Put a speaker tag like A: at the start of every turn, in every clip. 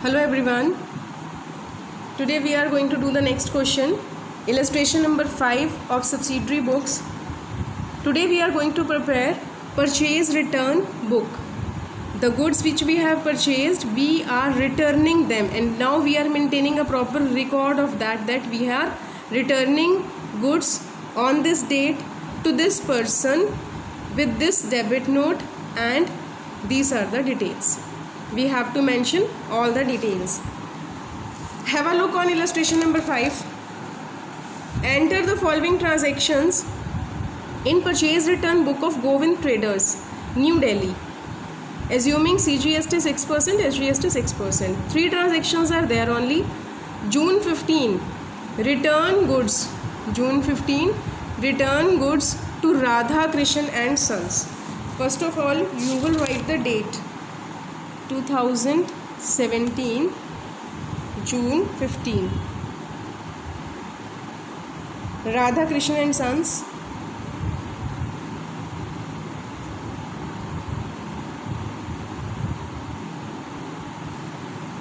A: Hello everyone. Today we are going to do the next question. Illustration number 5 of subsidiary books. Today we are going to prepare purchase return book. The goods which we have purchased, we are returning them, and now we are maintaining a proper record of that we are returning goods on this date to this person with this debit note, and these are the details. We have to mention all the details. Have a look on illustration number 5. Enter the following transactions in purchase return book of Govind Traders, New Delhi, assuming CGST 6%, SGST 6%. 3 transactions are there only. June 15, return goods. June 15, return goods to Radha Krishan and Sons. First of all, you will write the date. 2017 June 15, Radha Krishnan and Sons,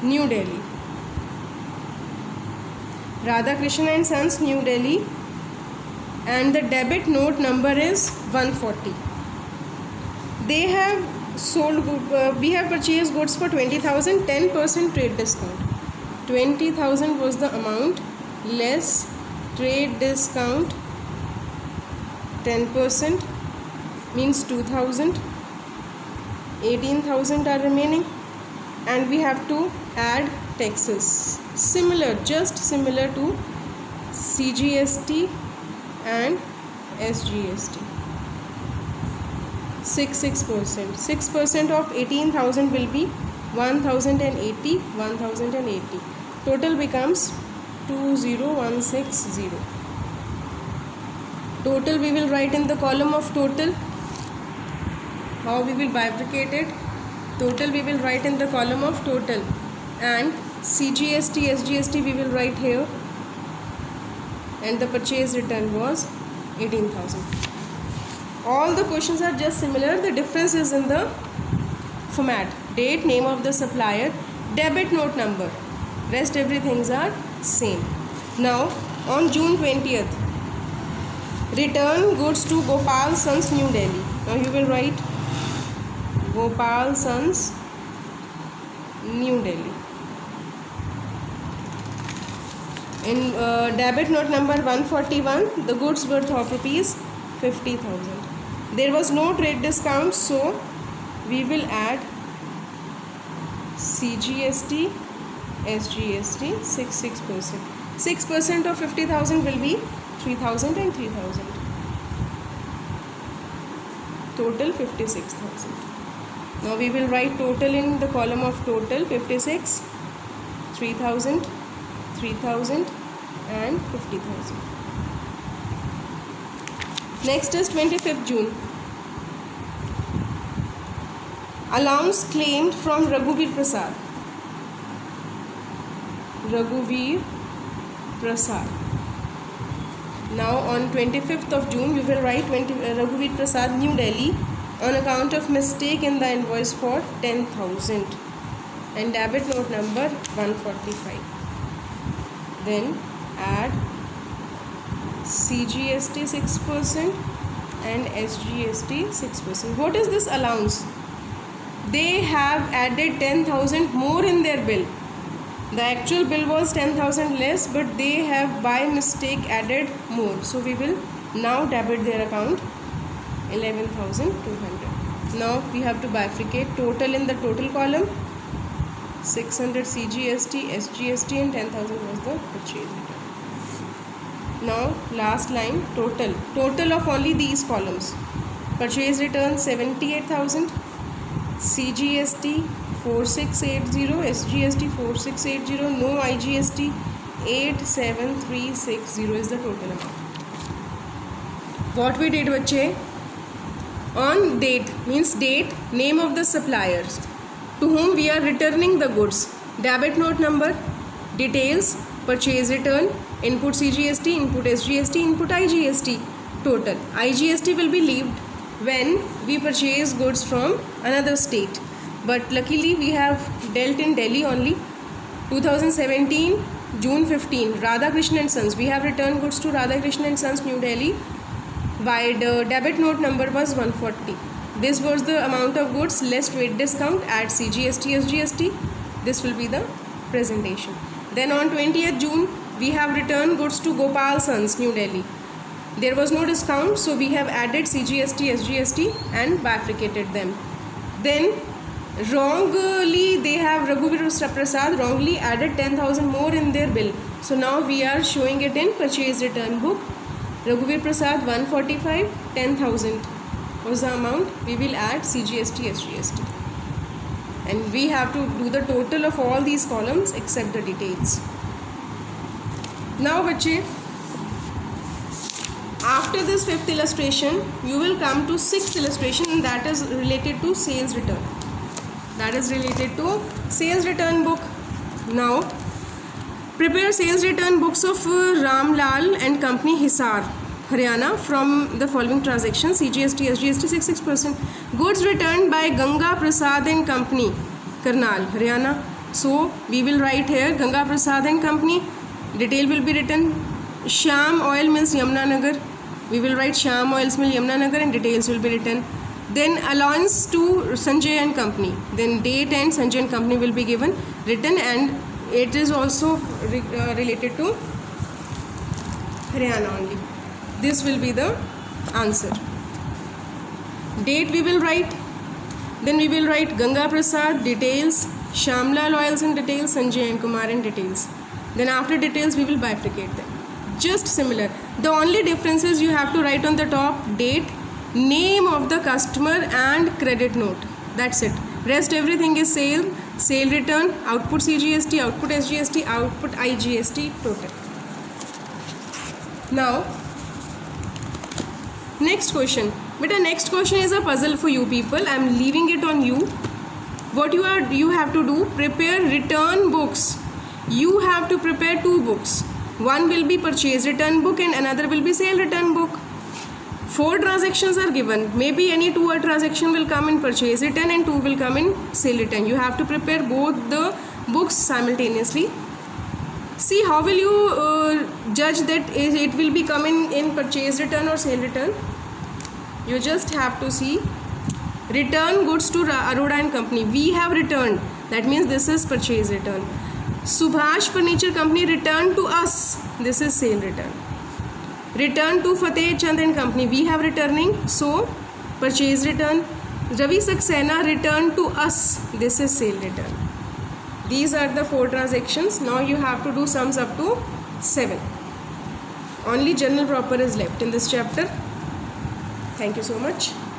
A: New Delhi. Radha Krishnan and Sons, New Delhi, and the debit note number is 140. They have sold, we have purchased goods for 20,000, 10% trade discount. 20,000 was the amount, less trade discount 10% means 2,000. 18,000 are remaining, and we have to add taxes just similar to CGST and SGST. 6% 6% of 18,000 will be 1,080. Total becomes 20,160. Total we will write in the column of total. How we will bifurcate it? Total we will write in the column of total, and CGST, SGST we will write here, and the purchase return was 18,000. All the questions are just similar. The difference is in the format. Date, name of the supplier, debit note number. Rest everything are same. Now on June 20th, return goods to Gopal Sons, New Delhi. Now you will write Gopal Sons, New Delhi. In debit note number 141, the goods worth of rupees 50,000. There was no trade discount, so we will add CGST, SGST 6%. 6% of 50,000 will be 3,000 and 3,000. Total 56,000. Now we will write total in the column of total. 56, 3,000, 3,000 and 50,000. Next is 25th June. Allowance claimed from Raghuveer Prasad. Raghuveer Prasad. Now on 25th of June we will write Raghuveer Prasad, New Delhi, on account of mistake in the invoice for 10,000, and debit note number 145. Then add CGST 6% and SGST 6%. What is this allowance? They have added 10,000 more in their bill. The actual bill was 10,000 less, but they have by mistake added more. So we will now debit their account 11,200. Now we have to bifurcate. Total in the total column. 600 CGST, SGST and 10,000 was the purchase return. Now last line, total of only these columns. Purchase return 78,000, CGST 4680, SGST 4680, no IGST 87360 is the total amount. What we did, bachche, on date means date, name of the suppliers to whom we are returning the goods, debit note number, details, purchase return, input CGST, input SGST, input IGST, total. IGST will be leaved when we purchase goods from another state, but luckily we have dealt in Delhi only, 2017 June 15, Radhakrishnan and Sons. We have returned goods to Radhakrishnan and Sons, New Delhi. By the debit note number was 140. This was the amount of goods less weight discount at CGST SGST. This will be the presentation. Then on 20th June, we have returned goods to Gopal Sons, New Delhi. There was no discount, so we have added CGST SGST and bifurcated them. Then wrongly they have Raghuveer Prasad wrongly added 10,000 more in their bill. So now we are showing it in purchase return book. Raghuveer Prasad 145, 10,000 was the amount. We will add CGST SGST. And we have to do the total of all these columns except the details. Now bache, after this fifth illustration, you will come to sixth illustration, and that is related to sales return. That is related to sales return book. Now, prepare sales return books of Ramlal and Company, Hisar, Haryana, from the following transactions: CGST, SGST 66%. Goods returned by Ganga Prasad and Company, Karnal, Haryana. So we will write here Ganga Prasad and Company. Detail will be written Shyam Oil Mills, Yamunanagar. We will write Shyam Oils Mill, Yamunanagar, and details will be written. Then allowance to Sanjay and Company. Then date and Sanjay and Company will be given, written, and it is also related to Haryana only. This will be the answer. Date we will write. Then we will write Ganga Prasad, details, Shyamlal Oils and details, Sanjay and Kumar and details. Then after details we will bifurcate them. Just similar. The only difference is you have to write on the top date, name of the customer and credit note. That's it. Rest everything is sale return, output CGST, output SGST, output IGST total. Now next question. But the next question is a puzzle for you people. I am leaving it on you. What you have to do, prepare return books. You have to prepare two books. One will be purchase return book and another will be sale return book. 4 transactions are given. Maybe any 2 transaction will come in purchase return and 2 will come in sale return. You have to prepare both the books simultaneously. See, how will you judge that it will be coming in purchase return or sale return? You just have to see return goods to Arora and Company. We have returned. That means this is purchase return. Subhash Furniture Company returned to us. This is sale return. Return to Fateh Chand and Company. We have returning. So purchase return. Ravi Saxena returned to us. This is sale return. These are the 4 transactions. Now you have to do sums up to 7. Only general proper is left in this chapter. Thank you so much.